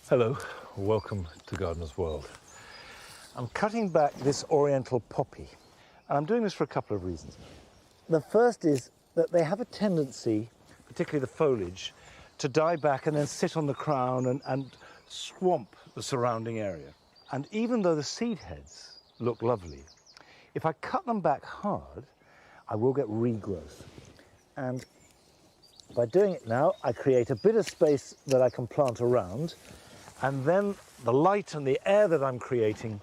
Hello, welcome to Gardener's World. I'm cutting back this oriental poppy, and I'm doing this for a couple of reasons. The first is that they have a tendency, particularly the foliage, to die back and then sit on the crown and swamp the surrounding area. And even though the seed heads look lovely, if I cut them back hard, I will get regrowth. And by doing it now, I create a bit of space that I can plant around, and then the light and the air that I'm creating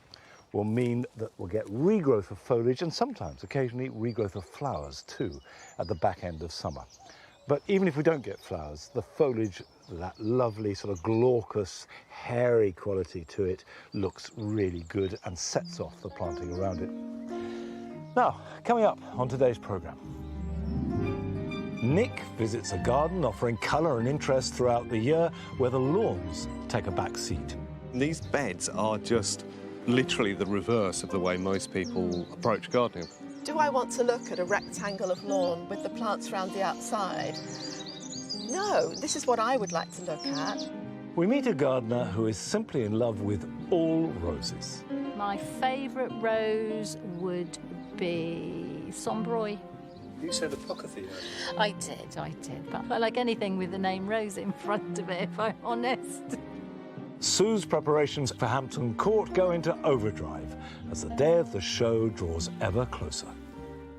will mean that we'll get regrowth of foliage and sometimes, occasionally, regrowth of flowers too at the back end of summer. But even if we don't get flowers, the foliage, that lovely sort of glaucous, hairy quality to it, looks really good and sets off the planting around it. Now, coming up on today's programme. Nick visits a garden offering colour and interest throughout the year where the lawns take a back seat. These beds are just literally the reverse of the way most people approach gardening. Do I want to look at a rectangle of lawn with the plants around the outside? No, this is what I would like to look at. We meet a gardener who is simply in love with all roses. My favourite rose would be Sombroy. You said apocryphy. I did, but I like anything with the name Rose in front of it, if I'm honest. Sue's preparations for Hampton Court go into overdrive as the day of the show draws ever closer.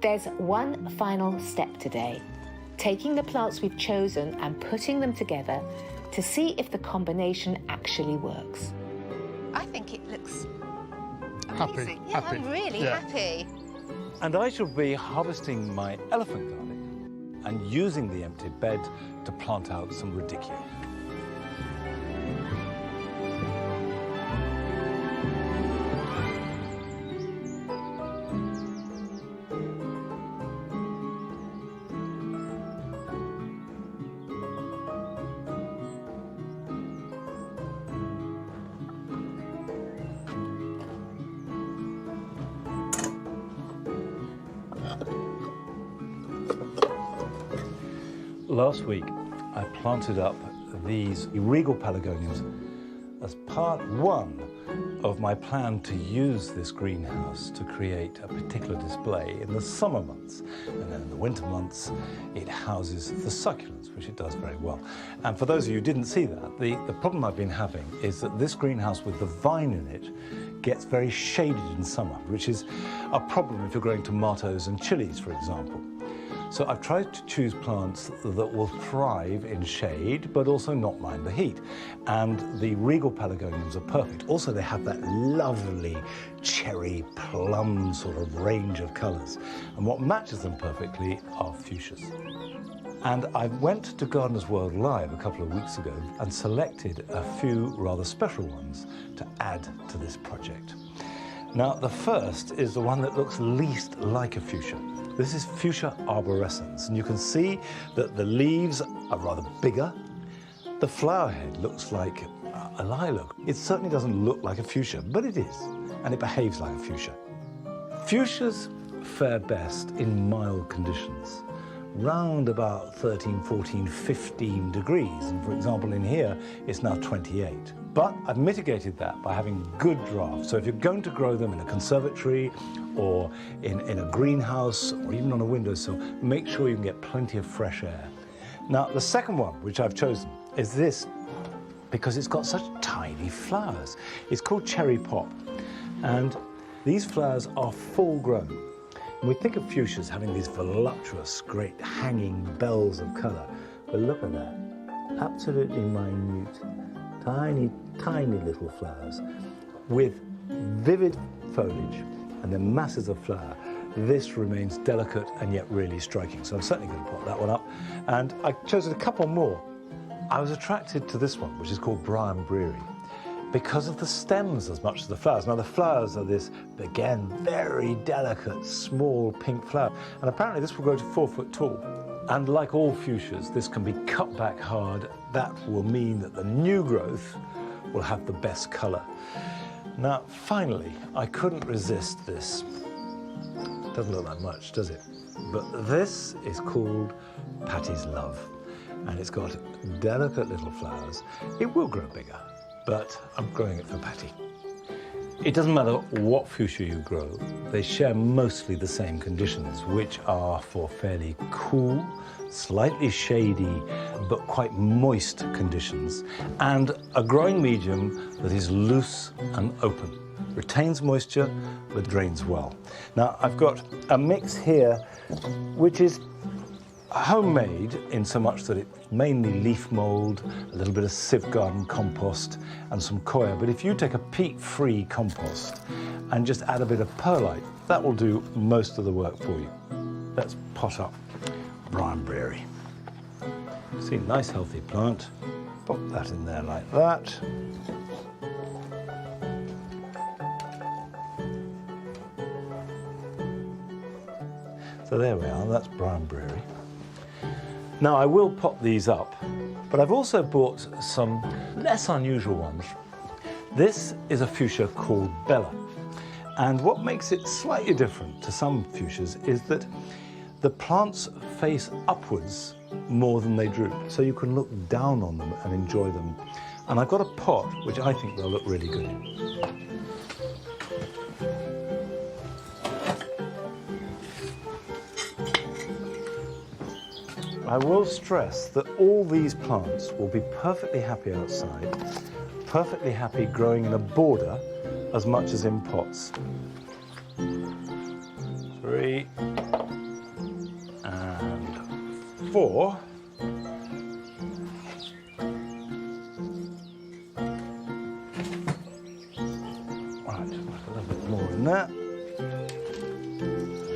There's one final step today, taking the plants we've chosen and putting them together to see if the combination actually works. I think it looks Happy. amazing. Yeah, I'm really happy. And I shall be harvesting my elephant garlic and using the empty bed to plant out some radicchio. Last week, I planted up these regal pelargoniums as part one of my plan to use this greenhouse to create a particular display in the summer months. And then in the winter months, it houses the succulents, which it does very well. And for those of you who didn't see that, the problem I've been having is that this greenhouse with the vine in it gets very shaded in summer, which is a problem if you're growing tomatoes and chilies, for example. So I've tried to choose plants that will thrive in shade, but also not mind the heat. And the regal pelargoniums are perfect. Also, they have that lovely cherry plum sort of range of colours. And what matches them perfectly are fuchsias. And I went to Gardener's World Live a couple of weeks ago and selected a few rather special ones to add to this project. Now, the first is the one that looks least like a fuchsia. This is Fuchsia arborescens, and you can see that the leaves are rather bigger. The flower head looks like a lilac. It certainly doesn't look like a fuchsia, but it is, and it behaves like a fuchsia. Fuchsias fare best in mild conditions, round about 13, 14, 15 degrees. And for example, in here, it's now 28. But I've mitigated that by having good draft. So if you're going to grow them in a conservatory or in a greenhouse or even on a windowsill, make sure you can get plenty of fresh air. Now, the second one, which I've chosen, is this, because it's got such tiny flowers. It's called Cherry Pop, and these flowers are full grown. And we think of fuchsias having these voluptuous, great hanging bells of colour, but look at that, absolutely minute, tiny, tiny little flowers with vivid foliage and then masses of flower. This remains delicate and yet really striking. So I'm certainly going to put that one up. And I chose a couple more. I was attracted to this one, which is called Brian Breary, because of the stems as much as the flowers. Now the flowers are this, again, very delicate, small pink flower. And apparently this will grow to 4 foot tall. And like all fuchsias, this can be cut back hard. That will mean that the new growth will have the best colour. Now, finally, I couldn't resist this. Doesn't look like much, does it? But this is called Patty's Love, and it's got delicate little flowers. It will grow bigger, but I'm growing it for Patty. It doesn't matter what fuchsia you grow, they share mostly the same conditions, which are for fairly cool, slightly shady, but quite moist conditions, and a growing medium that is loose and open, retains moisture, but drains well. Now, I've got a mix here, which is homemade in so much that it's mainly leaf mould, a little bit of sieve garden compost and some coir. But if you take a peat-free compost and just add a bit of perlite, that will do most of the work for you. Let's pot up Briarberry. See, nice healthy plant. Pop that in there like that. So there we are, that's Briarberry. Now, I will pop these up, but I've also bought some less unusual ones. This is a fuchsia called Bella, and what makes it slightly different to some fuchsias is that the plants face upwards more than they droop, so you can look down on them and enjoy them. And I've got a pot which I think they'll look really good in. I will stress that all these plants will be perfectly happy outside, perfectly happy growing in a border as much as in pots. 3 and 4. Right, a little bit more in there.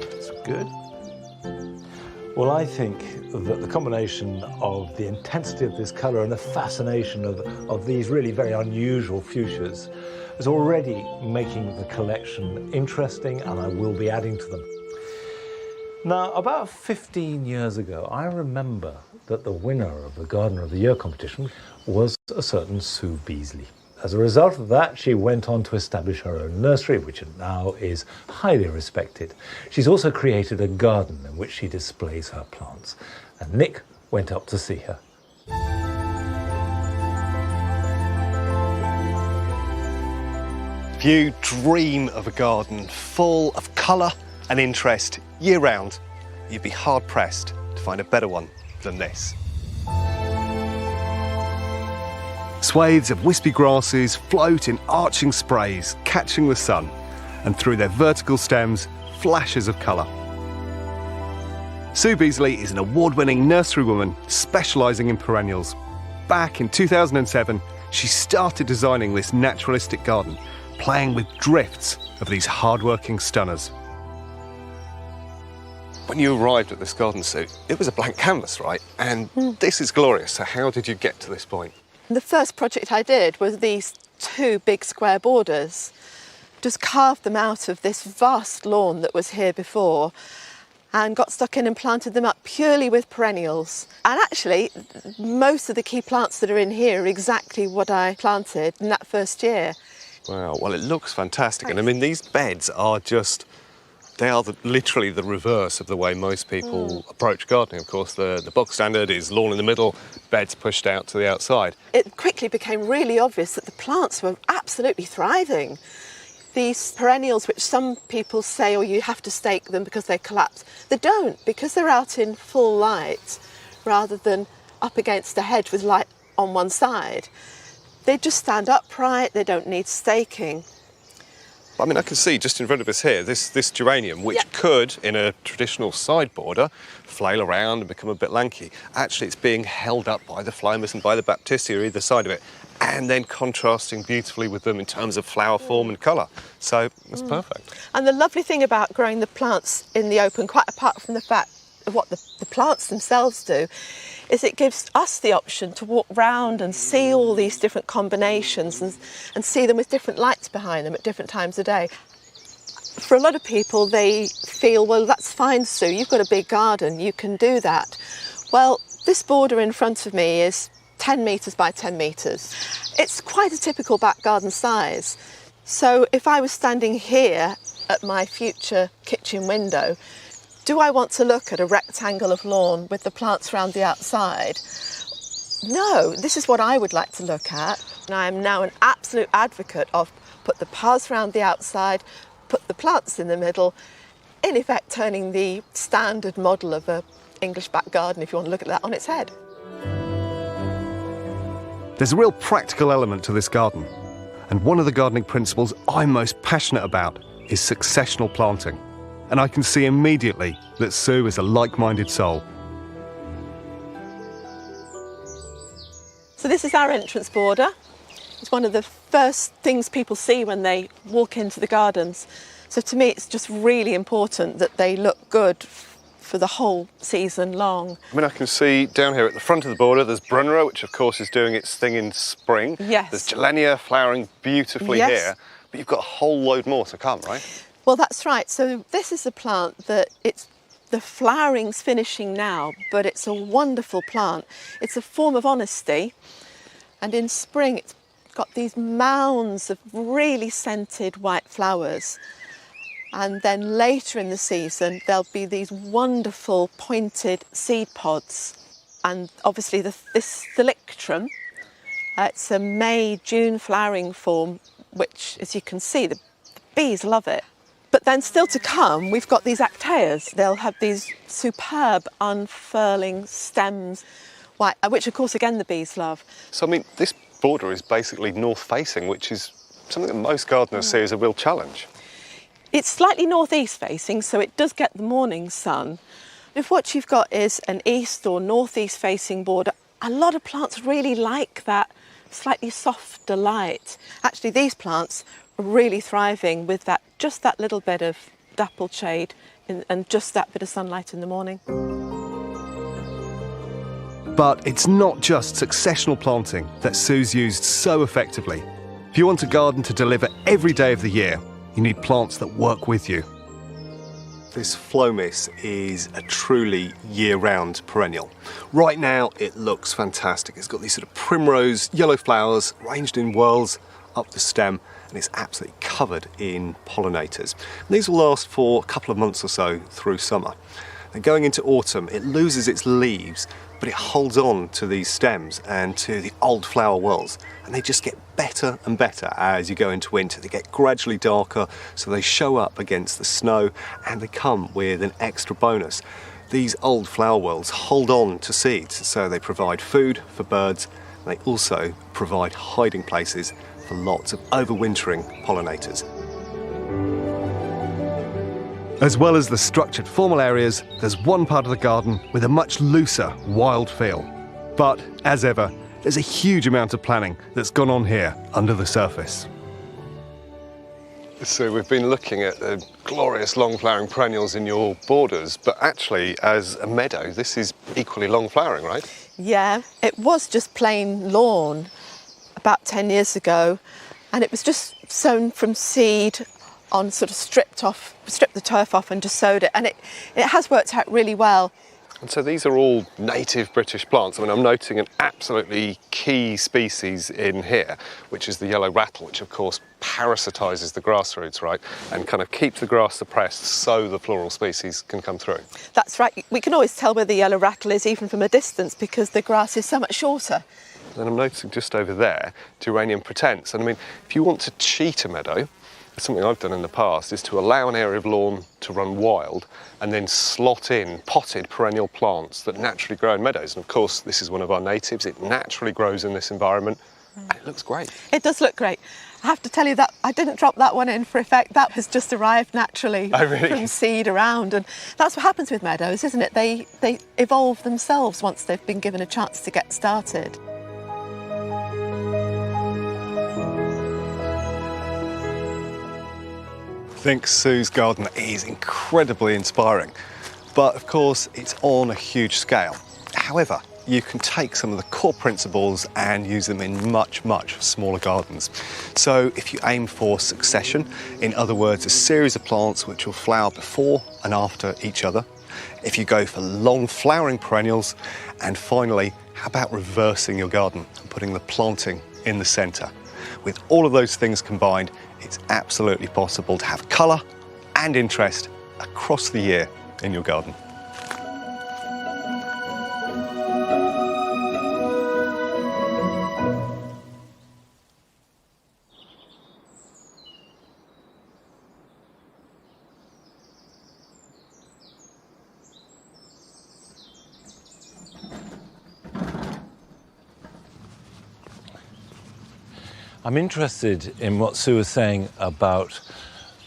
That's good. Well, I think that the combination of the intensity of this colour and the fascination of these really very unusual fuchsias is already making the collection interesting, and I will be adding to them. Now, about 15 years ago, I remember that the winner of the Gardener of the Year competition was a certain Sue Beasley. As a result of that, she went on to establish her own nursery, which now is highly respected. She's also created a garden in which she displays her plants. And Nick went up to see her. If you dream of a garden full of colour and interest year-round, you'd be hard-pressed to find a better one than this. Swathes of wispy grasses float in arching sprays, catching the sun, and through their vertical stems, flashes of colour. Sue Beasley is an award-winning nurserywoman specialising in perennials. Back in 2007, she started designing this naturalistic garden, playing with drifts of these hard-working stunners. When you arrived at this garden, Sue, it was a blank canvas, right? And this is glorious. So how did you get to this point? The first project I did was these 2 big square borders. Just carved them out of this vast lawn that was here before and got stuck in and planted them up purely with perennials. And actually, most of the key plants that are in here are exactly what I planted in that first year. Wow, well, it looks fantastic. And I mean, these beds are just, they are literally the reverse of the way most people approach gardening. Of course, the bog standard is lawn in the middle, beds pushed out to the outside. It quickly became really obvious that the plants were absolutely thriving. These perennials, which some people say, oh, you have to stake them because they collapse, they don't, because they're out in full light rather than up against a hedge with light on one side. They just stand upright, they don't need staking. I mean, I can see just in front of us here, this geranium, which could, in a traditional side border, flail around and become a bit lanky. Actually, it's being held up by the Phloemus and by the Baptisia either side of it, and then contrasting beautifully with them in terms of flower form and colour. So that's perfect. And the lovely thing about growing the plants in the open, quite apart from the fact of what the plants themselves do, is it gives us the option to walk round and see all these different combinations and see them with different lights behind them at different times of day. For a lot of people, they feel, well, that's fine, Sue, you've got a big garden, you can do that. Well, this border in front of me is 10 metres by 10 metres. It's quite a typical back garden size. So if I was standing here at my future kitchen window, do I want to look at a rectangle of lawn with the plants around the outside? No, this is what I would like to look at. And I am now an absolute advocate of put the paths around the outside, put the plants in the middle, in effect turning the standard model of an English back garden, if you want to look at that, on its head. There's a real practical element to this garden, and one of the gardening principles I'm most passionate about is successional planting. And I can see immediately that Sue is a like-minded soul. So this is our entrance border. It's one of the first things people see when they walk into the gardens. So to me, it's just really important that they look good for the whole season long. I mean, I can see down here at the front of the border, there's Brunnera, which of course is doing its thing in spring. Yes. There's Gilenia flowering beautifully here, but you've got a whole load more to come, right? Well, that's right. So this is a plant that the flowering's finishing now, but it's a wonderful plant. It's a form of honesty. And in spring, it's got these mounds of really scented white flowers. And then later in the season, there'll be these wonderful pointed seed pods. And obviously this Thalictrum, it's a May-June flowering form, which, as you can see, the bees love it. But then still to come, we've got these Actaeas. They'll have these superb unfurling stems, which of course again the bees love. So I mean, this border is basically north-facing, which is something that most gardeners see as a real challenge. It's slightly northeast facing, so it does get the morning sun. If what you've got is an east or northeast facing border, a lot of plants really like that slightly softer light. Actually, these plants are really thriving with just that little bit of dappled shade and just that bit of sunlight in the morning. But it's not just successional planting that Sue's used so effectively. If you want a garden to deliver every day of the year, you need plants that work with you. This Phlomis is a truly year-round perennial. Right now, it looks fantastic. It's got these sort of primrose yellow flowers ranged in whorls up the stem, and it's absolutely covered in pollinators. And these will last for a couple of months or so through summer. And going into autumn, it loses its leaves, but it holds on to these stems and to the old flower whorls, and they just get better and better as you go into winter. They get gradually darker, so they show up against the snow, and they come with an extra bonus. These old flower whorls hold on to seeds, so they provide food for birds, and they also provide hiding places for lots of overwintering pollinators. As well as the structured formal areas, there's one part of the garden with a much looser, wild feel. But, as ever, there's a huge amount of planning that's gone on here under the surface. So we've been looking at the glorious long flowering perennials in your borders, but actually as a meadow, this is equally long flowering, right? Yeah, it was just plain lawn about 10 years ago, and it was just sown from seed on sort of stripped the turf off and just sowed it, and it has worked out really well. And so these are all native British plants. I mean, I'm noting an absolutely key species in here, which is the yellow rattle, which of course parasitises the grass roots, right, and kind of keeps the grass suppressed so the floral species can come through. That's right. We can always tell where the yellow rattle is even from a distance because the grass is so much shorter. And I'm noticing just over there, Geranium pratense. And I mean, if you want to cheat a meadow, something I've done in the past is to allow an area of lawn to run wild and then slot in potted perennial plants that naturally grow in meadows. And of course, this is one of our natives. It naturally grows in this environment and it looks great. It does look great. I have to tell you that I didn't drop that one in for effect. That has just arrived naturally from seed around. And that's what happens with meadows, isn't it? They evolve themselves once they've been given a chance to get started. I think Sue's garden is incredibly inspiring, but of course it's on a huge scale. However, you can take some of the core principles and use them in much, much smaller gardens. So if you aim for succession, in other words, a series of plants which will flower before and after each other, if you go for long flowering perennials, and finally, how about reversing your garden and putting the planting in the centre? With all of those things combined, it's absolutely possible to have colour and interest across the year in your garden. I'm interested in what Sue was saying about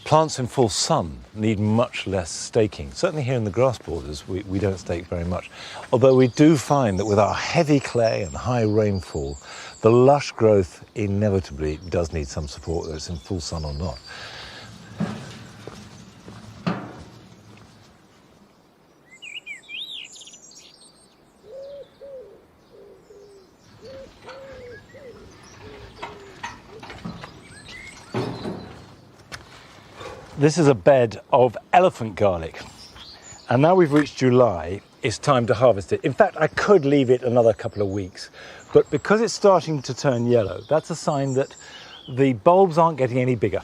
plants in full sun need much less staking. Certainly here in the grass borders, we don't stake very much. Although we do find that with our heavy clay and high rainfall, the lush growth inevitably does need some support, whether it's in full sun or not. This is a bed of elephant garlic. And now we've reached July, it's time to harvest it. In fact, I could leave it another couple of weeks, but because it's starting to turn yellow, that's a sign that the bulbs aren't getting any bigger.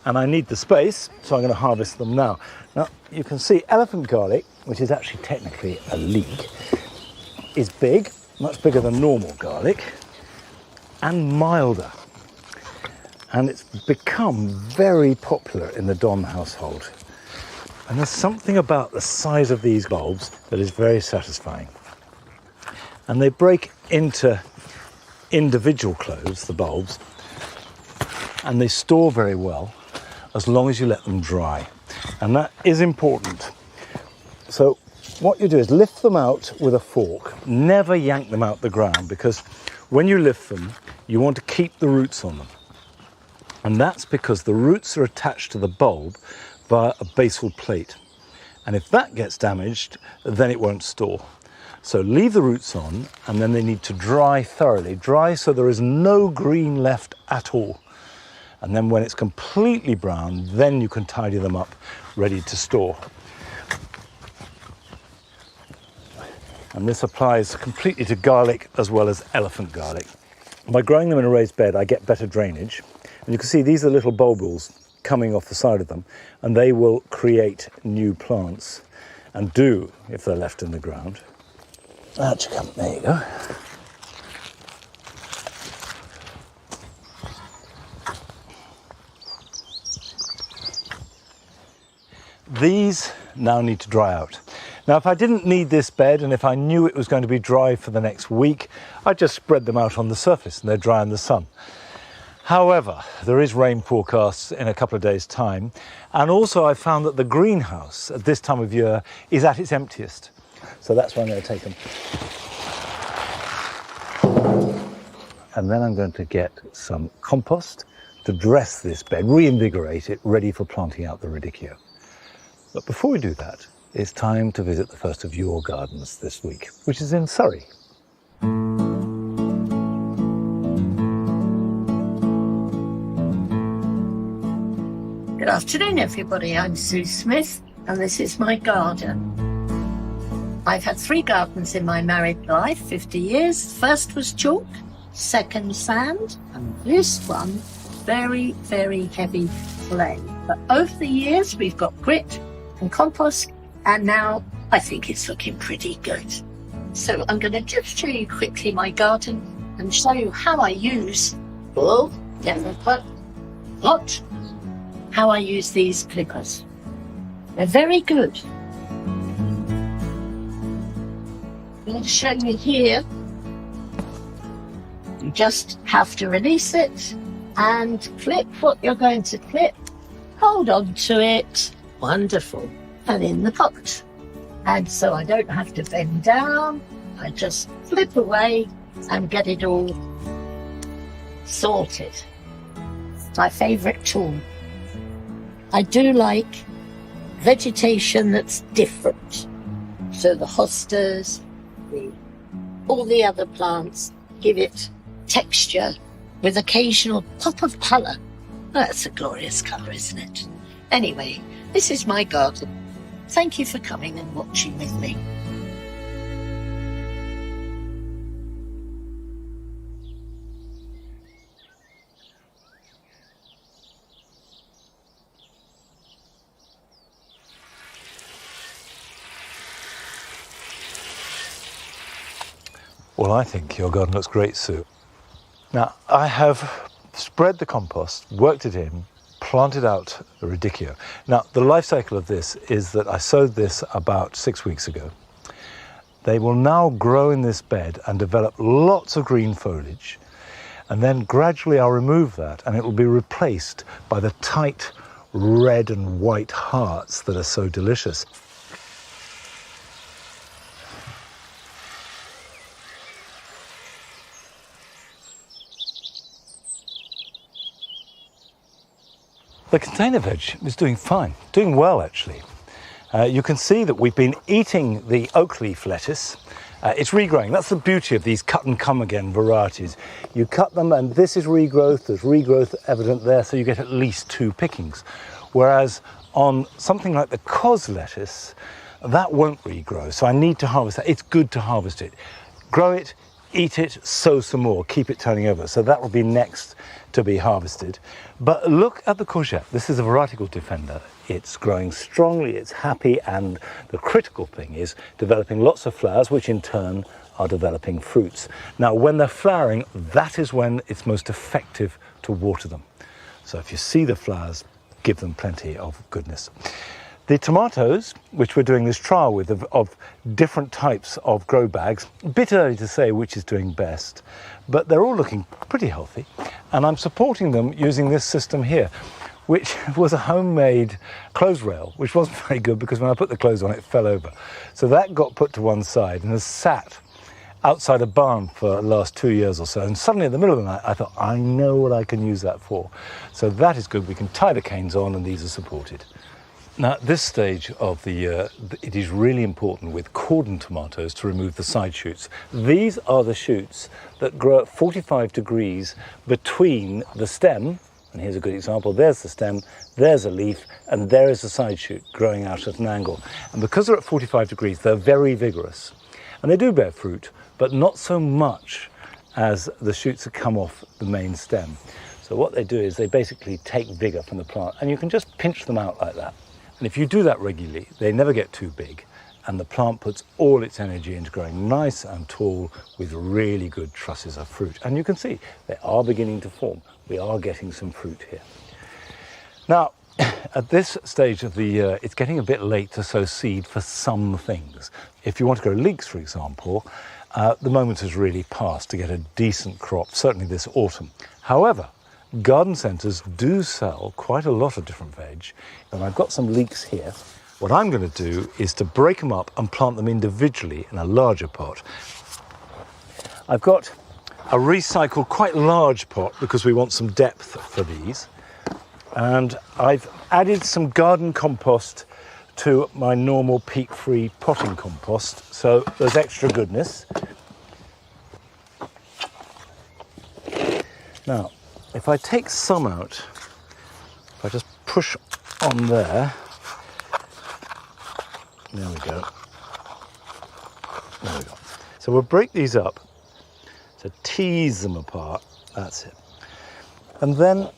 And I need the space, so I'm going to harvest them now. Now, you can see elephant garlic, which is actually technically a leek, is big, much bigger than normal garlic, and milder. And it's become very popular in the Don household. And there's something about the size of these bulbs that is very satisfying. And they break into individual cloves, the bulbs, and they store very well as long as you let them dry. And that is important. So what you do is lift them out with a fork. Never yank them out the ground, because when you lift them, you want to keep the roots on them. And that's because the roots are attached to the bulb via a basal plate. And if that gets damaged, then it won't store. So leave the roots on, and then they need to dry thoroughly. Dry so there is no green left at all. And then when it's completely brown, then you can tidy them up, ready to store. And this applies completely to garlic as well as elephant garlic. By growing them in a raised bed, I get better drainage. And you can see these are little bulbils coming off the side of them, and they will create new plants, and do if they're left in the ground. Out you come, there you go. These now need to dry out. Now, if I didn't need this bed, and if I knew it was going to be dry for the next week, I'd just spread them out on the surface and they're dry in the sun. However, there is rain forecasts in a couple of days' time, and also I found that the greenhouse at this time of year is at its emptiest. So that's why I'm going to take them. And then I'm going to get some compost to dress this bed, reinvigorate it, ready for planting out the radicchio. But before we do that, it's time to visit the first of your gardens this week, which is in Surrey. Good afternoon, everybody. I'm Sue Smith, and this is my garden. I've had 3 gardens in my married life, 50 years. First was chalk, second sand, and this one, very, very heavy clay. But over the years, we've got grit and compost, and now I think it's looking pretty good. So I'm going to just show you quickly my garden and show you how I use, how I use these clippers. They're very good. I'm going to show you here. You just have to release it and clip what you're going to clip. Hold on to it. Wonderful. And in the pot. And so I don't have to bend down. I just flip away and get it all sorted. My favourite tool. I do like vegetation that's different. So the hostas, all the other plants give it texture with occasional pop of colour. That's a glorious colour, isn't it? Anyway, this is my garden. Thank you for coming and watching with me. Well, I think your garden looks great, Sue. Now, I have spread the compost, worked it in, planted out the radicchio. Now, the life cycle of this is that I sowed this about 6 weeks ago. They will now grow in this bed and develop lots of green foliage. And then gradually I'll remove that and it will be replaced by the tight red and white hearts that are so delicious. The container veg is doing fine, doing well actually. You can see that we've been eating the oak leaf lettuce. It's regrowing. That's the beauty of these cut and come again varieties. You cut them and this is regrowth, there's regrowth evident there, so you get at least 2 pickings. Whereas on something like the cos lettuce, that won't regrow, so I need to harvest that. It's good to harvest it. Grow it, eat it, sow some more, keep it turning over. So that will be next to be harvested. But look at the courgette. This is a variety called Defender. It's growing strongly, it's happy, and the critical thing is developing lots of flowers, which in turn are developing fruits. Now, when they're flowering, that is when it's most effective to water them. So if you see the flowers, give them plenty of goodness. The tomatoes, which we're doing this trial with, of different types of grow bags, a bit early to say which is doing best, but they're all looking pretty healthy. And I'm supporting them using this system here, which was a homemade clothes rail, which wasn't very good because when I put the clothes on, it fell over. So that got put to one side and has sat outside a barn for the last 2 years or so. And suddenly in the middle of the night, I thought, I know what I can use that for. So that is good. We can tie the canes on and these are supported. Now, at this stage of the year, it is really important with cordon tomatoes to remove the side shoots. These are the shoots that grow at 45 degrees between the stem, and here's a good example, there's the stem, there's a leaf, and there is a side shoot growing out at an angle. And because they're at 45 degrees, they're very vigorous. And they do bear fruit, but not so much as the shoots that come off the main stem. So what they do is they basically take vigor from the plant, and you can just pinch them out like that. And if you do that regularly, they never get too big, and the plant puts all its energy into growing nice and tall with really good trusses of fruit. And you can see they are beginning to form. We are getting some fruit here. Now, at this stage of the year, it's getting a bit late to sow seed for some things. If you want to grow leeks, for example, the moment has really passed to get a decent crop, certainly this autumn. However, garden centres do sell quite a lot of different veg, and I've got some leeks here. What I'm going to do is to break them up and plant them individually in a larger pot. I've got a recycled, quite large pot because we want some depth for these, and I've added some garden compost to my normal peat-free potting compost, so there's extra goodness. Now, if I take some out, if I just push on there we go. There we go. So we'll break these up, so tease them apart, that's it. And then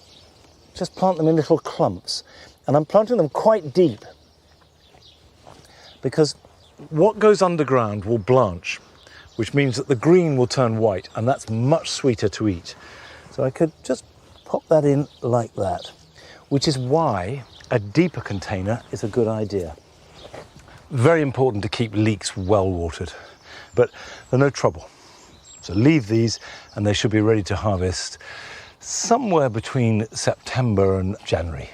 just plant them in little clumps. And I'm planting them quite deep because what goes underground will blanch, which means that the green will turn white, and that's much sweeter to eat. So I could just pop that in like that, which is why a deeper container is a good idea. Very important to keep leeks well watered, but they're no trouble. So leave these and they should be ready to harvest somewhere between September and January.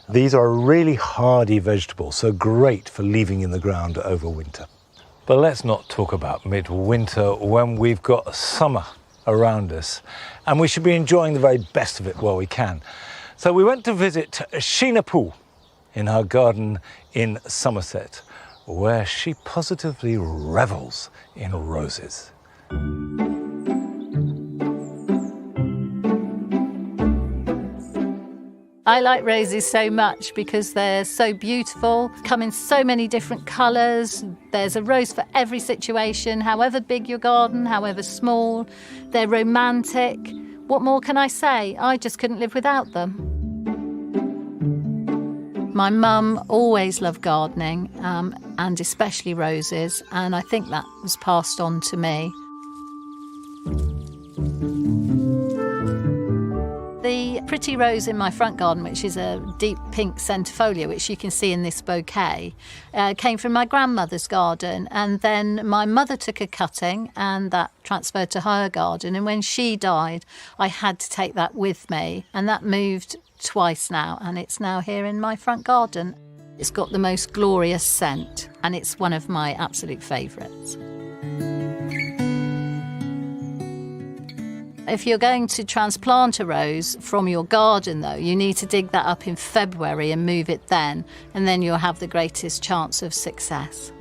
These are a really hardy vegetable, so great for leaving in the ground over winter. But let's not talk about midwinter when we've got summer around us, and we should be enjoying the very best of it while we can. So we went to visit Sheena Poole in her garden in Somerset, where she positively revels in roses. I like roses so much because they're so beautiful, come in so many different colours. There's a rose for every situation, however big your garden, however small. They're romantic. What more can I say? I just couldn't live without them. My mum always loved gardening, and especially roses, and I think that was passed on to me. The pretty pretty rose in my front garden, which is a deep pink centrifolia, which you can see in this bouquet, came from my grandmother's garden. And then my mother took a cutting and that transferred to her garden. And when she died, I had to take that with me. And that moved twice now, and it's now here in my front garden. It's got the most glorious scent, and it's one of my absolute favourites. If you're going to transplant a rose from your garden, though, you need to dig that up in February and move it then, and then you'll have the greatest chance of success.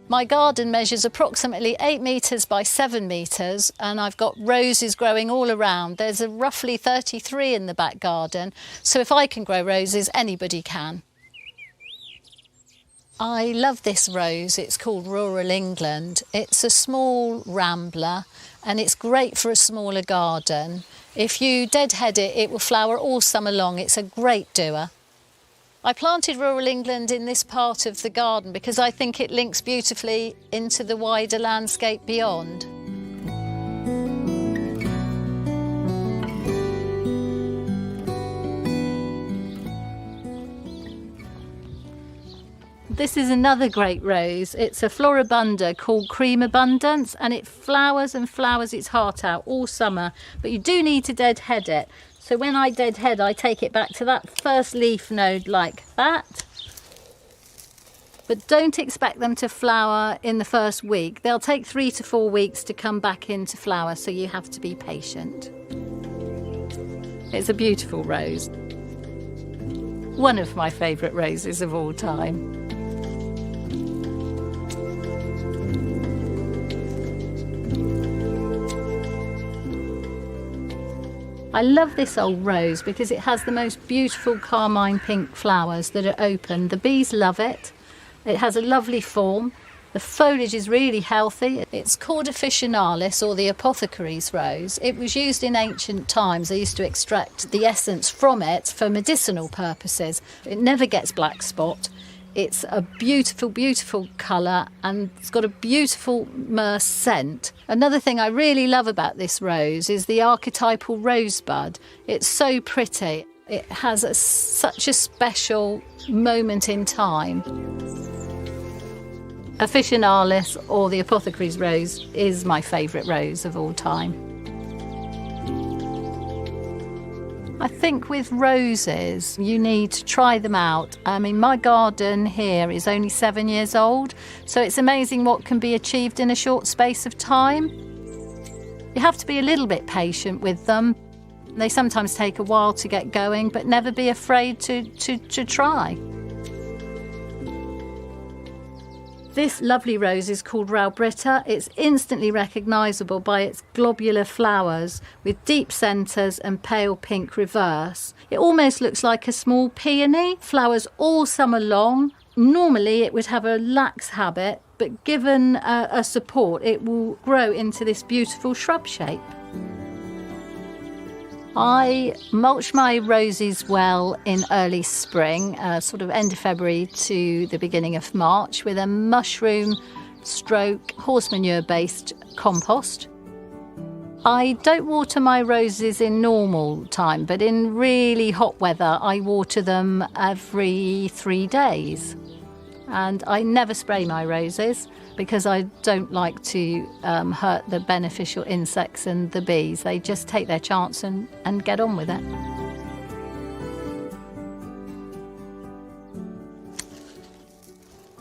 My garden measures approximately 8 metres by 7 metres, and I've got roses growing all around. There's a roughly 33 in the back garden, so if I can grow roses, anybody can. I love this rose. It's called Rural England. It's a small rambler and it's great for a smaller garden. If you deadhead it, it will flower all summer long. It's a great doer. I planted Rural England in this part of the garden because I think it links beautifully into the wider landscape beyond. This is another great rose. It's a floribunda called Cream Abundance, and it flowers and flowers its heart out all summer, but you do need to deadhead it. So when I deadhead, I take it back to that first leaf node like that. But don't expect them to flower in the first week. They'll take 3 to 4 weeks to come back into flower, so you have to be patient. It's a beautiful rose. One of my favourite roses of all time. I love this old rose because it has the most beautiful carmine pink flowers that are open. The bees love it. It has a lovely form. The foliage is really healthy. It's called officinalis, or the apothecary's rose. It was used in ancient times. They used to extract the essence from it for medicinal purposes. It never gets black spot. It's a beautiful, beautiful colour, and it's got a beautiful myrrh scent. Another thing I really love about this rose is the archetypal rosebud. It's so pretty. It has such a special moment in time. Officinalis, or the apothecary's rose, is my favourite rose of all time. I think with roses, you need to try them out. I mean, my garden here is only 7 years old, so it's amazing what can be achieved in a short space of time. You have to be a little bit patient with them. They sometimes take a while to get going, but never be afraid to try. This lovely rose is called Raubritta. It's instantly recognisable by its globular flowers with deep centres and pale pink reverse. It almost looks like a small peony. Flowers all summer long. Normally it would have a lax habit, but given a support, it will grow into this beautiful shrub shape. I mulch my roses well in early spring, sort of end of February to the beginning of March, with a mushroom stroke horse manure based compost. I don't water my roses in normal time, but in really hot weather I water them every 3 days. And I never spray my roses because I don't like to hurt the beneficial insects and the bees. They just take their chance and get on with it.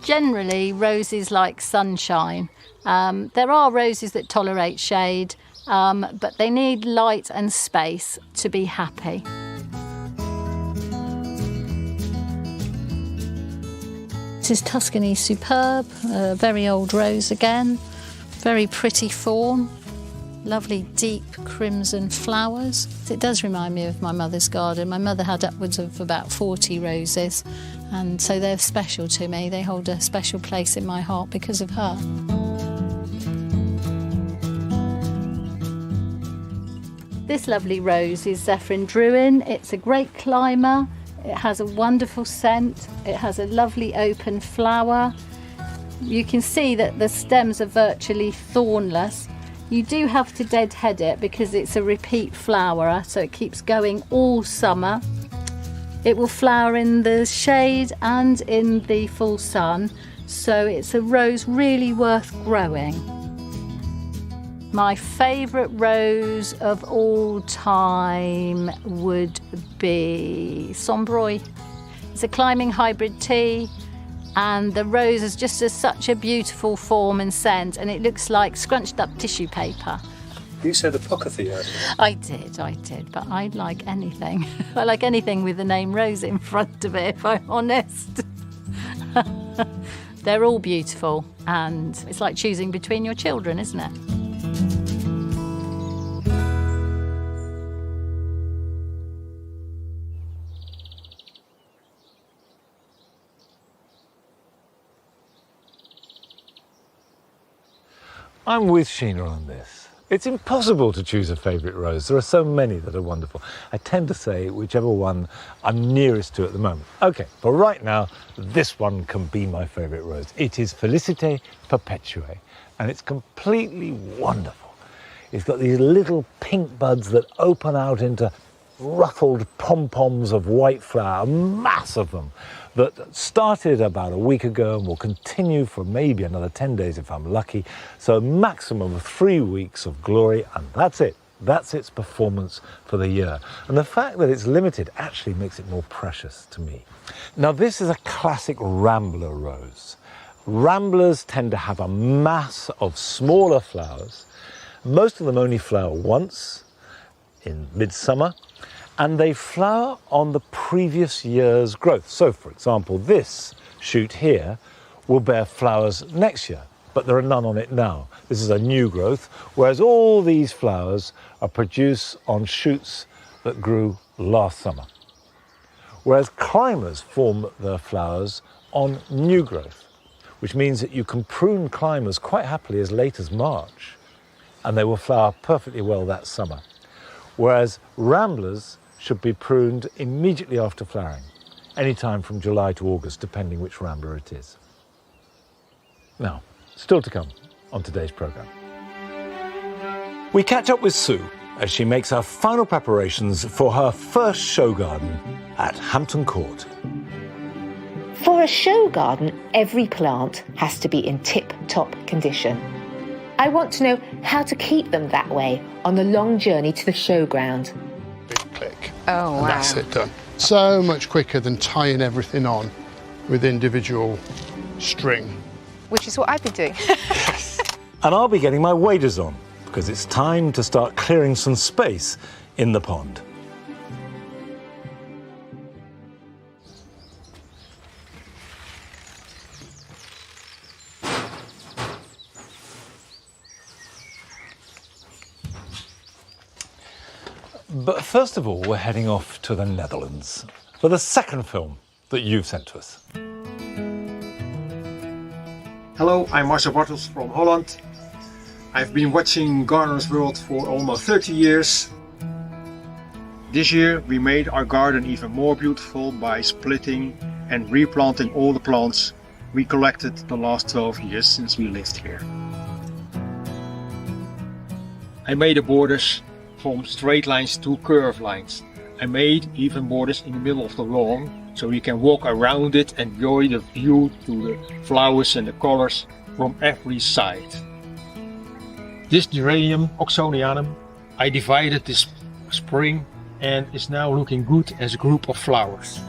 Generally, roses like sunshine. There are roses that tolerate shade, but they need light and space to be happy. This is Tuscany Superb, a very old rose again, very pretty form, lovely deep crimson flowers. It does remind me of my mother's garden. My mother had upwards of about 40 roses, and so they're special to me. They hold a special place in my heart because of her. This lovely rose is Zephyrin Druin. It's a great climber. It has a wonderful scent. It has a lovely open flower. You can see that the stems are virtually thornless. You do have to deadhead it because it's a repeat flowerer, so it keeps going all summer. It will flower in the shade and in the full sun, so it's a rose really worth growing. My favourite rose of all time would be Sombreuil. It's a climbing hybrid tea, and the rose is just such a beautiful form and scent, and it looks like scrunched up tissue paper. You said apocryphy earlier. I did, but I like anything. I like anything with the name Rose in front of it, if I'm honest. They're all beautiful, and it's like choosing between your children, isn't it? I'm with Sheena on this. It's impossible to choose a favourite rose. There are so many that are wonderful. I tend to say whichever one I'm nearest to at the moment. Okay, but right now, this one can be my favourite rose. It is Félicité Perpétuée, and it's completely wonderful. It's got these little pink buds that open out into ruffled pom-poms of white flower, a mass of them, that started about a week ago and will continue for maybe another 10 days if I'm lucky. So a maximum of 3 weeks of glory, and that's it. That's its performance for the year. And the fact that it's limited actually makes it more precious to me. Now, this is a classic rambler rose. Ramblers tend to have a mass of smaller flowers. Most of them only flower once in midsummer, and they flower on the previous year's growth. So, for example, this shoot here will bear flowers next year, but there are none on it now. This is a new growth, whereas all these flowers are produced on shoots that grew last summer. Whereas climbers form their flowers on new growth, which means that you can prune climbers quite happily as late as March, and they will flower perfectly well that summer. Whereas ramblers should be pruned immediately after flowering, anytime from July to August, depending which rambler it is. Now, still to come on today's programme. We catch up with Sue as she makes her final preparations for her first show garden at Hampton Court. For a show garden, every plant has to be in tip-top condition. I want to know how to keep them that way on the long journey to the showground. Big click. Oh, wow. And that's it done. So much quicker than tying everything on with individual string. Which is what I've been doing. And I'll be getting my waders on, because it's time to start clearing some space in the pond. But first of all, we're heading off to the Netherlands for the second film that you've sent to us. Hello, I'm Marcel Bartels from Holland. I've been watching Gardener's World for almost 30 years. This year we made our garden even more beautiful by splitting and replanting all the plants we collected the last 12 years since we lived here. I made the borders from straight lines to curved lines. I made even borders in the middle of the lawn, so you can walk around it and enjoy the view to the flowers and the colors from every side. This geranium, Oxonianum, I divided this spring and is now looking good as a group of flowers.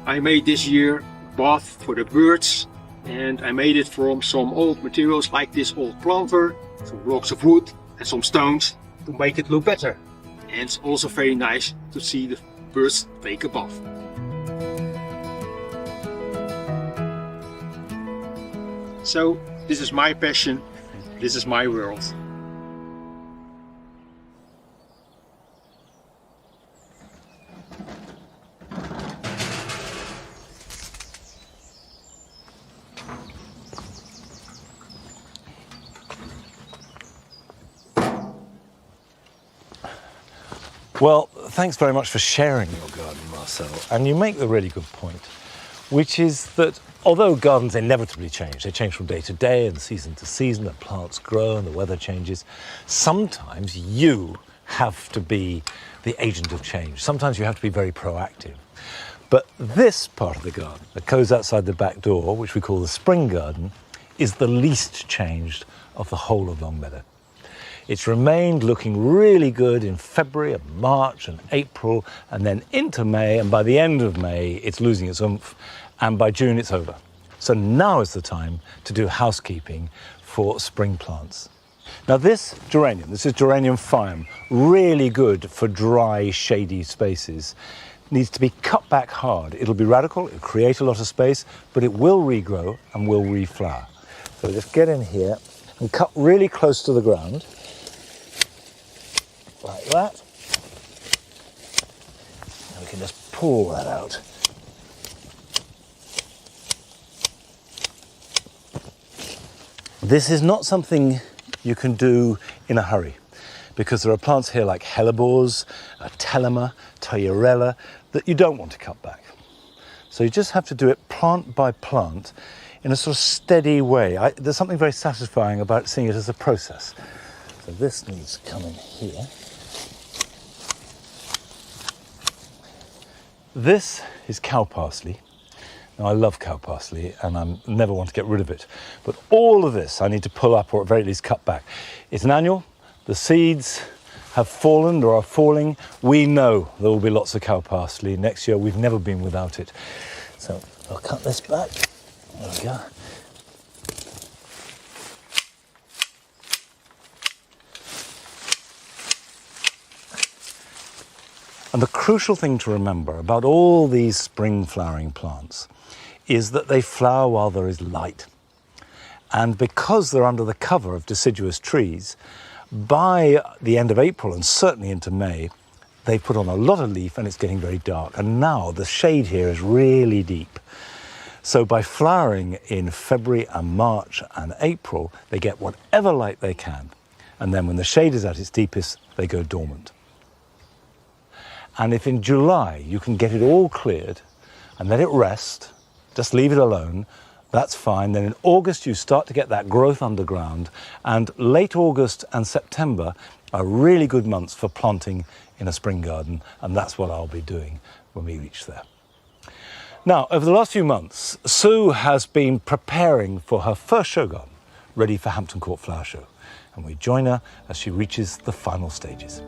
I made this year bath for the birds, and I made it from some old materials like this old planter, some blocks of wood and some stones to make it look better. And it's also very nice to see the birds take a bath. So this is my passion, this is my world. Well, thanks very much for sharing your garden, Marcel. And you make the really good point. which is that although gardens inevitably change, they change from day to day and season to season, and plants grow and the weather changes, sometimes you have to be the agent of change. Sometimes you have to be very proactive. But this part of the garden that goes outside the back door, which we call the spring garden, is the least changed of the whole of Longmeadow. It's remained looking really good in February and March and April and then into May, and by the end of May it's losing its oomph, and by June it's over. So now is the time to do housekeeping for spring plants. Now this geranium, this is Geranium Phaeum, really good for dry, shady spaces. Needs to be cut back hard. It'll be radical, it'll create a lot of space, but it will regrow and will reflower. So just get in here and cut really close to the ground, like that. And we can just pull that out. This is not something you can do in a hurry, because there are plants here like hellebores, telema, tayarella, that you don't want to cut back. So you just have to do it plant by plant in a sort of steady way. There's something very satisfying about seeing it as a process. So this needs to come in here. This is cow parsley. Now, I love cow parsley and I never want to get rid of it. But all of this I need to pull up, or at very least cut back. It's an annual. The seeds have fallen or are falling. We know there will be lots of cow parsley next year. We've never been without it. So I'll cut this back. There we go. And the crucial thing to remember about all these spring flowering plants is that they flower while there is light. And because they're under the cover of deciduous trees, by the end of April and certainly into May, they put on a lot of leaf and it's getting very dark. And now the shade here is really deep. So by flowering in February and March and April, they get whatever light they can. And then when the shade is at its deepest, they go dormant. And if in July you can get it all cleared and let it rest, just leave it alone, that's fine. Then in August you start to get that growth underground, and late August and September are really good months for planting in a spring garden, and that's what I'll be doing when we reach there. Now, over the last few months, Sue has been preparing for her first show garden, ready for Hampton Court Flower Show, and we join her as she reaches the final stages.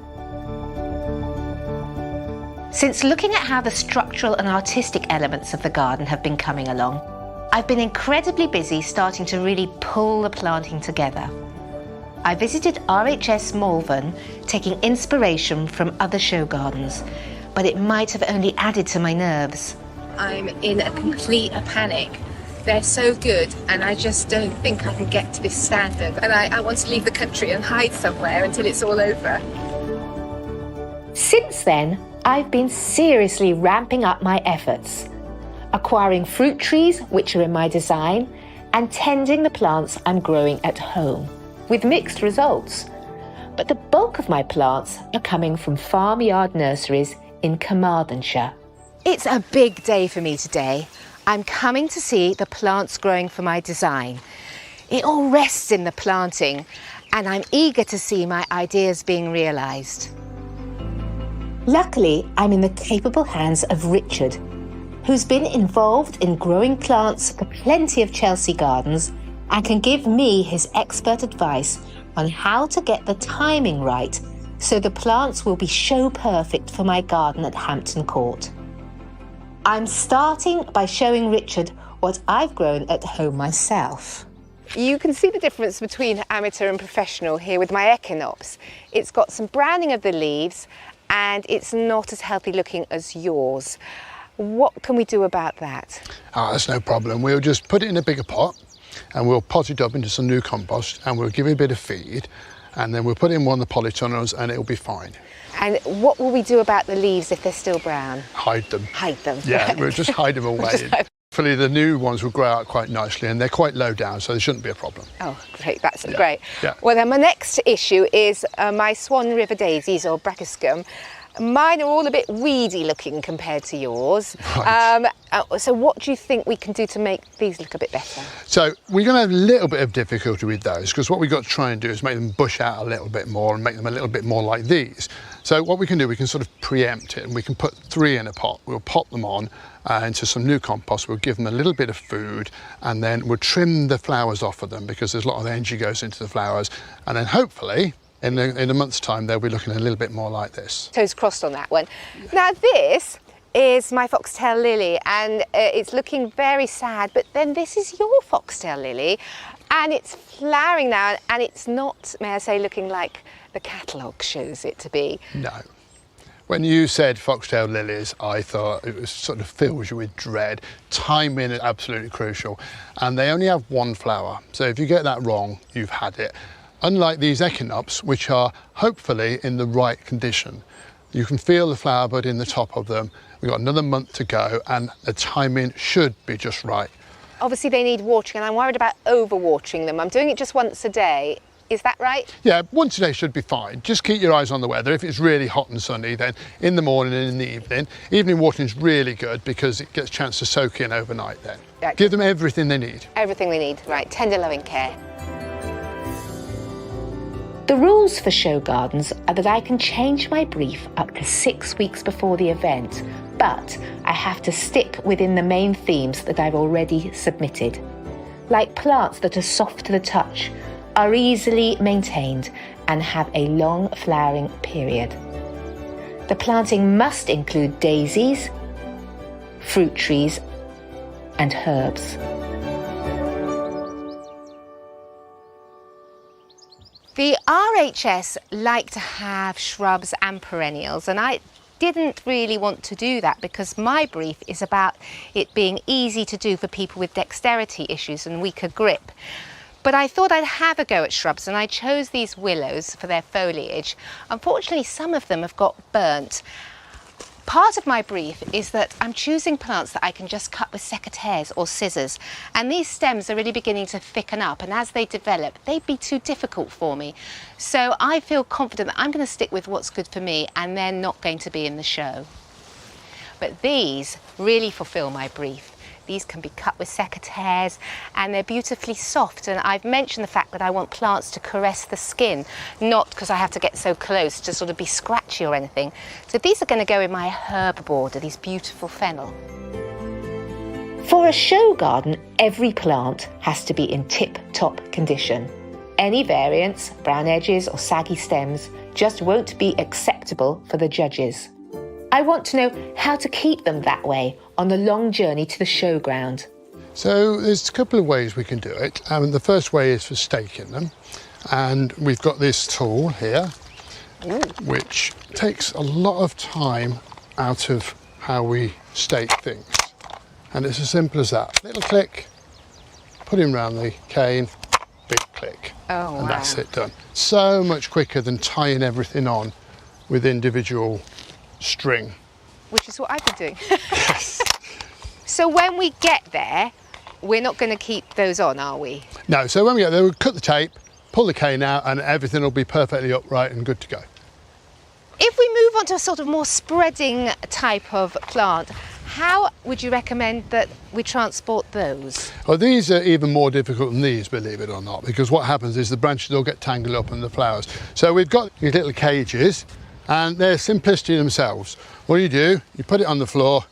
Since looking at how the structural and artistic elements of the garden have been coming along, I've been incredibly busy starting to really pull the planting together. I visited RHS Malvern, taking inspiration from other show gardens, but it might have only added to my nerves. I'm in a complete panic. They're so good, and I just don't think I can get to this standard. And I want to leave the country and hide somewhere until it's all over. Since then, I've been seriously ramping up my efforts, acquiring fruit trees, which are in my design, and tending the plants I'm growing at home, with mixed results. But the bulk of my plants are coming from farmyard nurseries in Carmarthenshire. It's a big day for me today. I'm coming to see the plants growing for my design. It all rests in the planting, and I'm eager to see my ideas being realised. Luckily, I'm in the capable hands of Richard, who's been involved in growing plants for plenty of Chelsea gardens and can give me his expert advice on how to get the timing right so the plants will be show perfect for my garden at Hampton Court. I'm starting by showing Richard what I've grown at home myself. You can see the difference between amateur and professional here with my Echinops. It's got some browning of the leaves and it's not as healthy looking as yours. What can we do about that? That's no problem. We'll just put it in a bigger pot and we'll pot it up into some new compost and we'll give it a bit of feed and then we'll put in one of the polytunnels and it'll be fine. And what will we do about the leaves if they're still brown? Hide them. Hide them. Yeah, we'll just hide them away. Hopefully the new ones will grow out quite nicely and they're quite low down, so there shouldn't be a problem. Oh, great, that's great. Yeah. Well, then my next issue is my Swan River daisies, or Brachyscum. Mine are all a bit weedy looking compared to yours. Right. So what do you think we can do to make these look a bit better? So we're going to have a little bit of difficulty with those because what we've got to try and do is make them bush out a little bit more and make them a little bit more like these. So what we can do, we can sort of preempt it and we can put 3 in a pot. We'll pop them on into some new compost. We'll give them a little bit of food and then we'll trim the flowers off of them because there's a lot of energy goes into the flowers. And then hopefully in a month's time, they'll be looking a little bit more like this. Toes crossed on that one. Now this is my foxtail lily and it's looking very sad, but then this is your foxtail lily and it's flowering now and it's not, may I say, looking like the catalogue shows it to be. No. When you said foxtail lilies, I thought it was sort of fills you with dread. Timing is absolutely crucial. And they only have 1 flower. So if you get that wrong, you've had it. Unlike these echinops, which are hopefully in the right condition. You can feel the flower bud in the top of them. We've got another month to go and the timing should be just right. Obviously they need watering and I'm worried about over-watering them. I'm doing it just once a day. Is that right? Yeah, once a day should be fine. Just keep your eyes on the weather. If it's really hot and sunny, then in the morning and in the evening. Evening watering is really good because it gets a chance to soak in overnight then. Right. Give them everything they need. Everything they need, right. Tender, loving care. The rules for show gardens are that I can change my brief up to 6 weeks before the event, but I have to stick within the main themes that I've already submitted. Like plants that are soft to the touch, are easily maintained and have a long flowering period. The planting must include daisies, fruit trees and herbs. The RHS like to have shrubs and perennials and I didn't really want to do that because my brief is about it being easy to do for people with dexterity issues and weaker grip. But I thought I'd have a go at shrubs and I chose these willows for their foliage. Unfortunately, some of them have got burnt. Part of my brief is that I'm choosing plants that I can just cut with secateurs or scissors. And these stems are really beginning to thicken up and as they develop, they'd be too difficult for me. So I feel confident that I'm going to stick with what's good for me and they're not going to be in the show. But these really fulfill my brief. These can be cut with secateurs and they're beautifully soft. And I've mentioned the fact that I want plants to caress the skin, not because I have to get so close to sort of be scratchy or anything. So these are going to go in my herb border, these beautiful fennel. For a show garden, every plant has to be in tip-top condition. Any variants, brown edges or saggy stems, just won't be acceptable for the judges. I want to know how to keep them that way on the long journey to the showground. So there's a couple of ways we can do it. The first way is for staking them. And we've got this tool here, which takes a lot of time out of how we stake things. And it's as simple as that. Little click, put him round the cane, big click. Oh, and wow. that's it done. So much quicker than tying everything on with individual string. Which is what I've been doing. Yes. So when we get there, we're not going to keep those on, are we? No, so when we get there, we'll cut the tape, pull the cane out, and everything will be perfectly upright and good to go. If we move on to a sort of more spreading type of plant, how would you recommend that we transport those? Well, these are even more difficult than these, believe it or not, because what happens is the branches all get tangled up in the flowers. So we've got these little cages, and they're simplicity themselves. What do, you put it on the floor,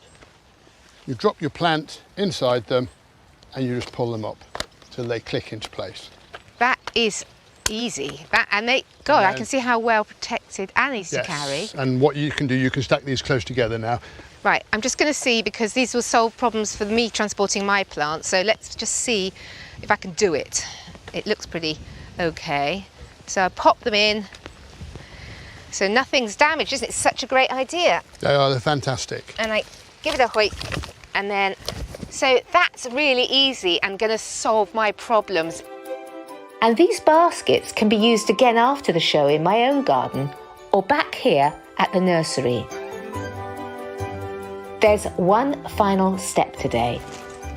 you drop your plant inside them, and you just pull them up till they click into place. That is easy. God, I can see how well protected and easy to carry. And what you can do, you can stack these close together now. Right, I'm just going to see, because these will solve problems for me transporting my plants, so let's just see if I can do it. It looks pretty okay. So I pop them in. So nothing's damaged, isn't it? It's such a great idea. They're fantastic. And I give it a hoik, and then, so that's really easy and going to solve my problems. And these baskets can be used again after the show in my own garden or back here at the nursery. There's one final step today,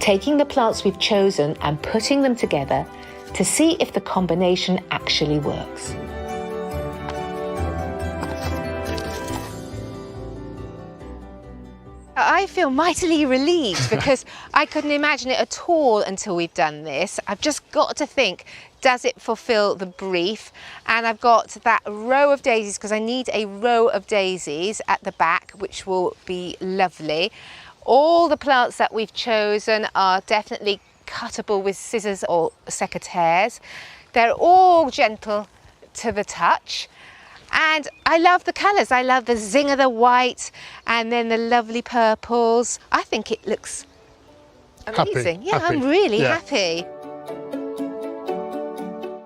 taking the plants we've chosen and putting them together to see if the combination actually works. I feel mightily relieved because I couldn't imagine it at all until we've done this. I've just got to think, does it fulfill the brief? And I've got that row of daisies because I need a row of daisies at the back, which will be lovely. All the plants that we've chosen are definitely cuttable with scissors or secateurs. They're all gentle to the touch. And I love the colours. I love the zing of the white and then the lovely purples. I think it looks amazing. Happy, yeah, happy. I'm really Yeah. happy.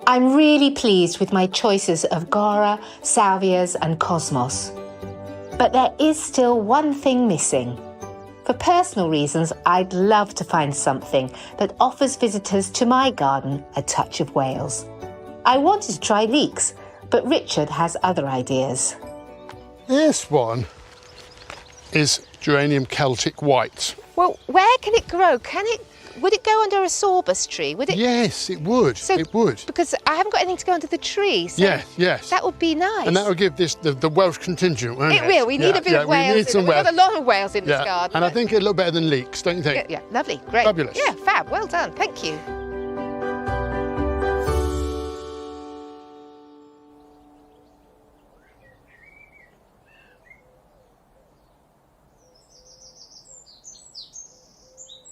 I'm really pleased with my choices of Gaura, Salvias and Cosmos. But there is still one thing missing. For personal reasons, I'd love to find something that offers visitors to my garden a touch of Wales. I wanted to try leeks, but Richard has other ideas. This one is Geranium Celtic White. Well, where can it grow? Would it go under a sorbus tree? Would it? Yes, it would. So- It would. Because I haven't got anything to go under the tree. So Yeah, yes. That would be nice. And that will give this the Welsh contingent, won't it? It will. We need a bit of Wales. We need some We've Wales. got a lot of Wales in this Yeah, garden. and I but- think it'll look better than leeks, don't you think? Yeah, lovely, great. Fabulous. Yeah, fab. Well done. Thank you.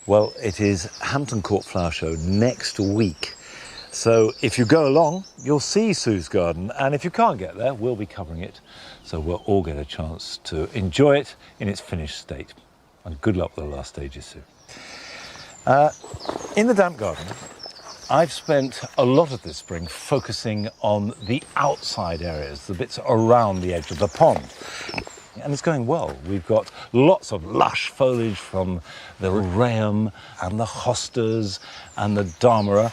Well, it is Hampton Court Flower Show next week. So if you go along, you'll see Sue's garden. And if you can't get there, we'll be covering it. So we'll all get a chance to enjoy it in its finished state. And good luck with the last stages, Sue. In the damp garden, I've spent a lot of this spring focusing on the outside areas, the bits around the edge of the pond. And it's going well. We've got lots of lush foliage from the rheum and the hostas and the damara.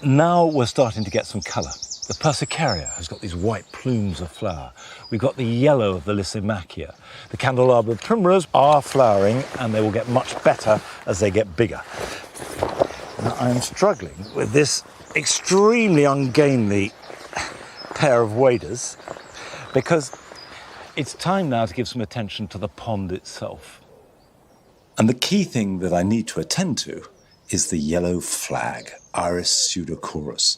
Now we're starting to get some colour. The persicaria has got these white plumes of flower. We've got the yellow of the lysimachia. The candelabra primrose are flowering, and they will get much better as they get bigger. Now, I'm struggling with this extremely ungainly pair of waders because it's time now to give some attention to the pond itself. And the key thing that I need to attend to is the yellow flag, Iris pseudochorus,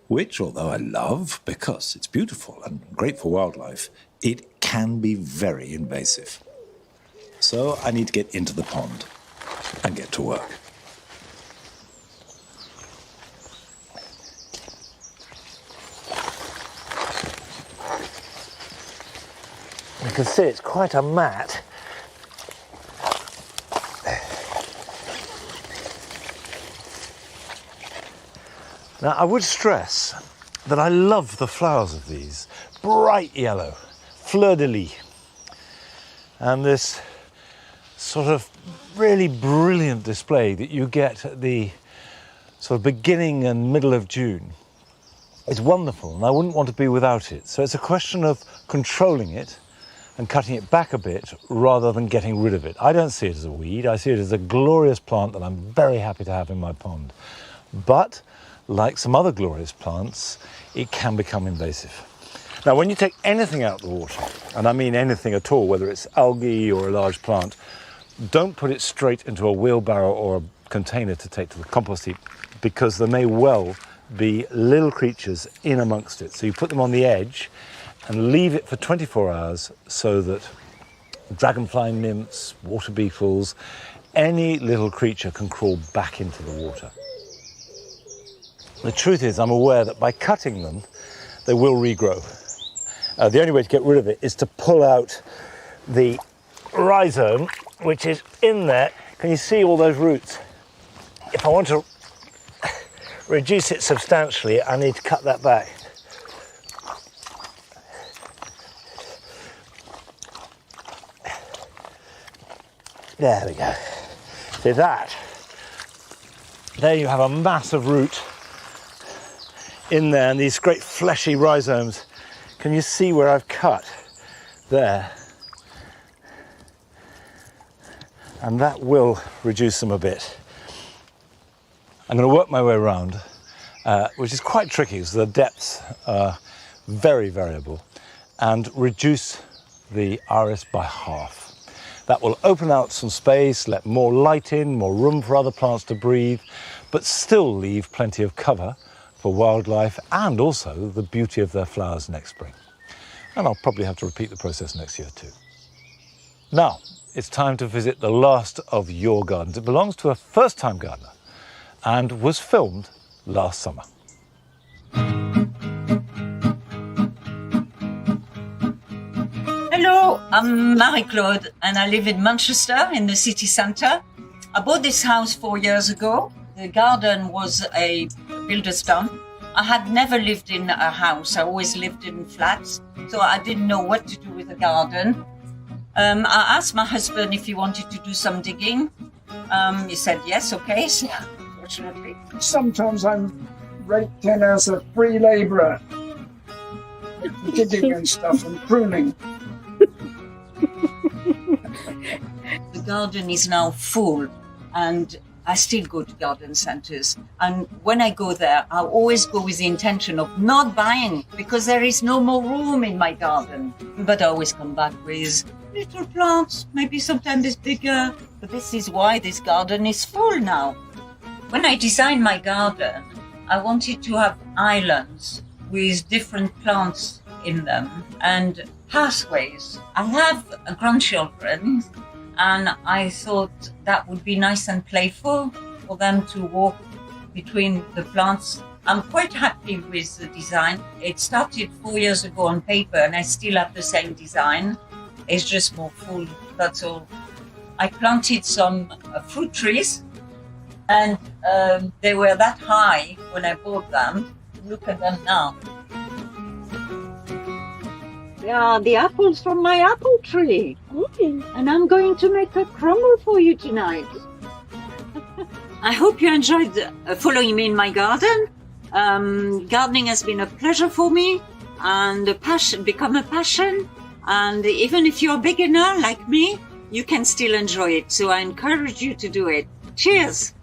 which, although I love because it's beautiful and great for wildlife, it can be very invasive. So I need to get into the pond and get to work. You can see it's quite a mat. Now, I would stress that I love the flowers of these. Bright yellow, fleur-de-lis. And this sort of really brilliant display that you get at the sort of beginning and middle of June. It's wonderful, and I wouldn't want to be without it. So it's a question of controlling it and cutting it back a bit rather than getting rid of it. I don't see it as a weed. I see it as a glorious plant that I'm very happy to have in my pond. But like some other glorious plants, it can become invasive. Now, when you take anything out of the water, and I mean anything at all, whether it's algae or a large plant, don't put it straight into a wheelbarrow or a container to take to the compost heap, because there may well be little creatures in amongst it. So you put them on the edge and leave it for 24 hours so that dragonfly nymphs, water beetles, any little creature can crawl back into the water. The truth is, I'm aware that by cutting them, they will regrow. The only way to get rid of it is to pull out the rhizome, which is in there. Can you see all those roots? If I want to reduce it substantially, I need to cut that back. There we go. See that? There you have a mass of root in there, and these great fleshy rhizomes. Can you see where I've cut? There. And that will reduce them a bit. I'm going to work my way around, which is quite tricky because the depths are very variable, and reduce the iris by half. That will open out some space, let more light in, more room for other plants to breathe, but still leave plenty of cover for wildlife and also the beauty of their flowers next spring. And I'll probably have to repeat the process next year too. Now, it's time to visit the last of your gardens. It belongs to a first-time gardener and was filmed last summer. Hello, I'm Marie-Claude and I live in Manchester in the city centre. I bought this house 4 years ago. The garden was a builder's done. I had never lived in a house. I always lived in flats, so I didn't know what to do with the garden. I asked my husband if he wanted to do some digging. He said yes, okay, so fortunately. Sometimes I'm raked in as a free labourer, digging and stuff and pruning. The garden is now full and I still go to garden centres. And when I go there, I always go with the intention of not buying because there is no more room in my garden. But I always come back with little plants, maybe sometimes it's bigger. But this is why this garden is full now. When I designed my garden, I wanted to have islands with different plants in them and pathways. I have grandchildren and I thought that would be nice and playful for them to walk between the plants. I'm quite happy with the design. It started 4 years ago on paper and I still have the same design. It's just more full, that's all. I planted some fruit trees and they were that high when I bought them. Look at them now. They are the apples from my apple tree. And I'm going to make a crumble for you tonight. I hope you enjoyed following me in my garden. Gardening has been a pleasure for me and become a passion. And even if you're a beginner like me, you can still enjoy it. So I encourage you to do it. Cheers!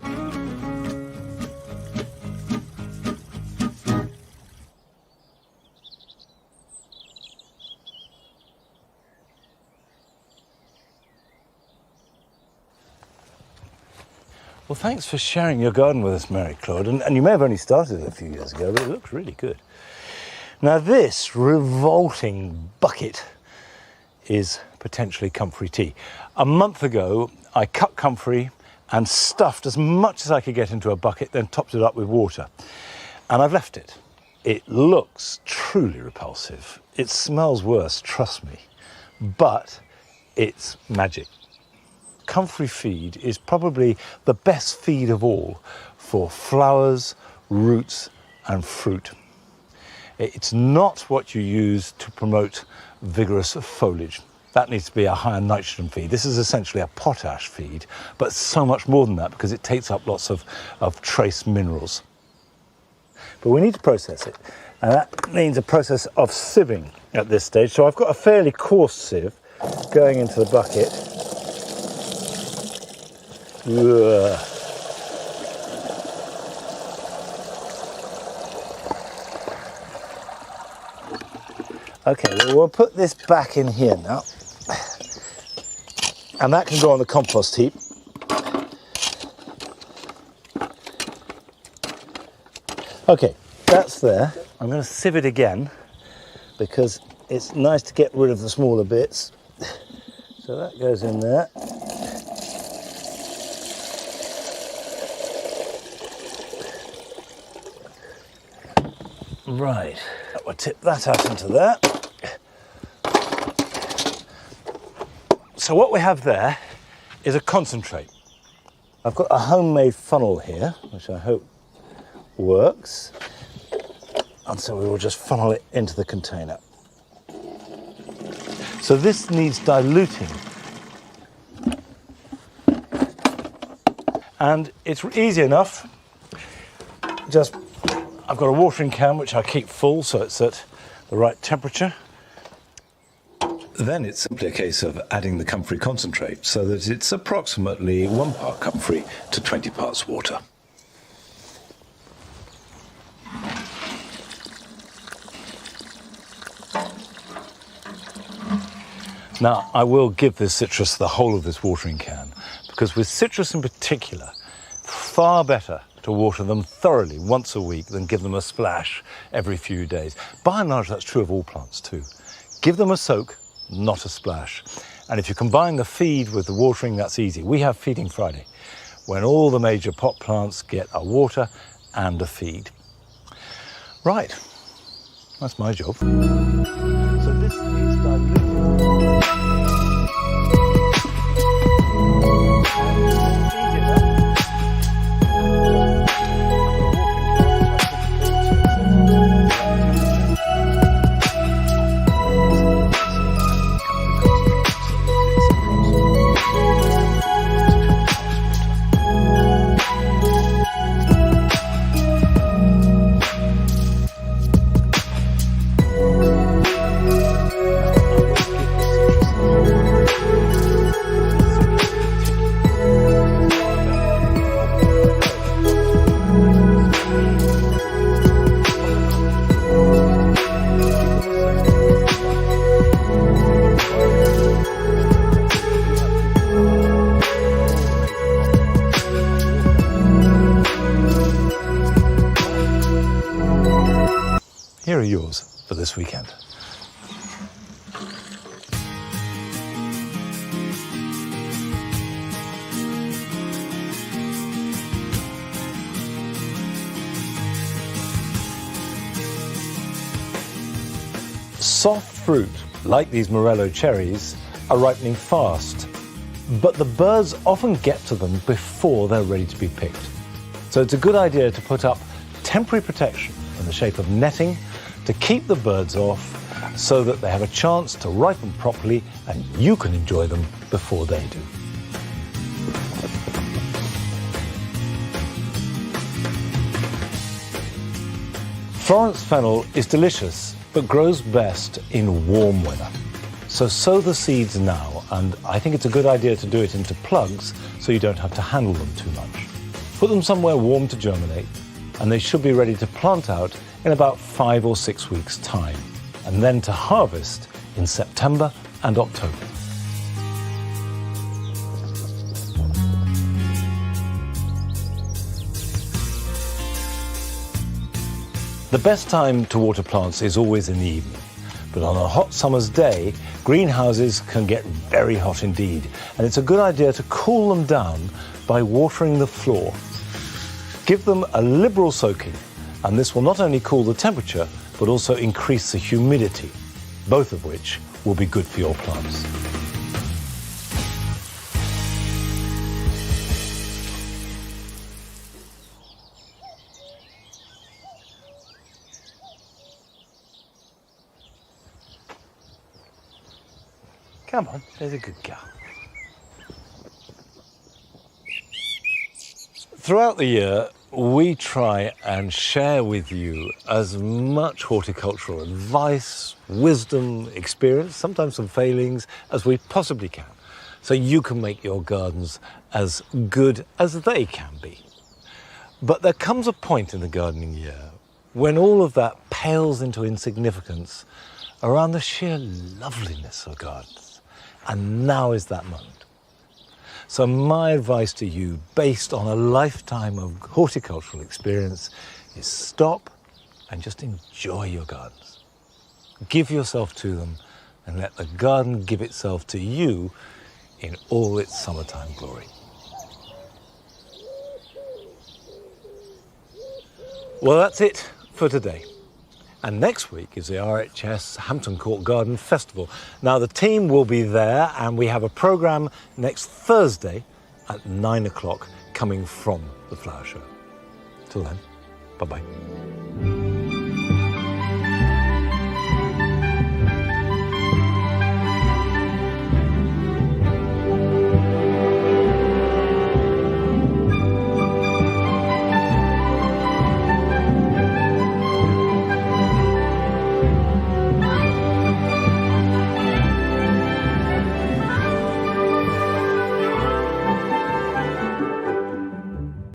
Well, thanks for sharing your garden with us, Marie-Claude. And you may have only started it a few years ago, but it looks really good. Now, this revolting bucket is potentially comfrey tea. A month ago, I cut comfrey and stuffed as much as I could get into a bucket, then topped it up with water. And I've left it. It looks truly repulsive. It smells worse, trust me. But it's magic. Comfrey feed is probably the best feed of all for flowers, roots and fruit. It's not what you use to promote vigorous foliage. That needs to be a higher nitrogen feed. This is essentially a potash feed, but so much more than that because it takes up lots of trace minerals. But we need to process it, and that means a process of sieving at this stage. So I've got a fairly coarse sieve going into the bucket. Ugh. Okay, well, we'll put this back in here now. And that can go on the compost heap. Okay, that's there. I'm going to sieve it again because it's nice to get rid of the smaller bits. So that goes in there. Right, we'll tip that out into there. So what we have there is a concentrate. I've got a homemade funnel here, which I hope works. And so we will just funnel it into the container. So this needs diluting. And it's easy enough. Just I've got a watering can which I keep full so it's at the right temperature. Then it's simply a case of adding the comfrey concentrate so that it's approximately 1 part comfrey to 20 parts water. Now, I will give this citrus the whole of this watering can, because with citrus in particular, far better to water them thoroughly once a week than give them a splash every few days. By and large, that's true of all plants too. Give them a soak, not a splash. And if you combine the feed with the watering, that's easy. We have Feeding Friday, when all the major pot plants get a water and a feed. Right, that's my job. So this is diluted. Here are yours for this weekend. Soft fruit, like these Morello cherries, are ripening fast, but the birds often get to them before they're ready to be picked. So it's a good idea to put up temporary protection in the shape of netting to keep the birds off so that they have a chance to ripen properly and you can enjoy them before they do. Florence fennel is delicious, but grows best in warm weather. So sow the seeds now, and I think it's a good idea to do it into plugs so you don't have to handle them too much. Put them somewhere warm to germinate, and they should be ready to plant out in about 5 or 6 weeks' time, and then to harvest in September and October. The best time to water plants is always in the evening, but on a hot summer's day, greenhouses can get very hot indeed, and it's a good idea to cool them down by watering the floor. Give them a liberal soaking, and this will not only cool the temperature, but also increase the humidity, both of which will be good for your plants. Come on, there's a good girl. Throughout the year, we try and share with you as much horticultural advice, wisdom, experience, sometimes some failings, as we possibly can, so you can make your gardens as good as they can be. But there comes a point in the gardening year when all of that pales into insignificance around the sheer loveliness of gardens. And now is that moment. So my advice to you, based on a lifetime of horticultural experience, is stop and just enjoy your gardens. Give yourself to them and let the garden give itself to you in all its summertime glory. Well, that's it for today. And next week is the RHS Hampton Court Garden Festival. Now, the team will be there, and we have a programme next Thursday at 9 o'clock coming from the flower show. Till then, bye-bye.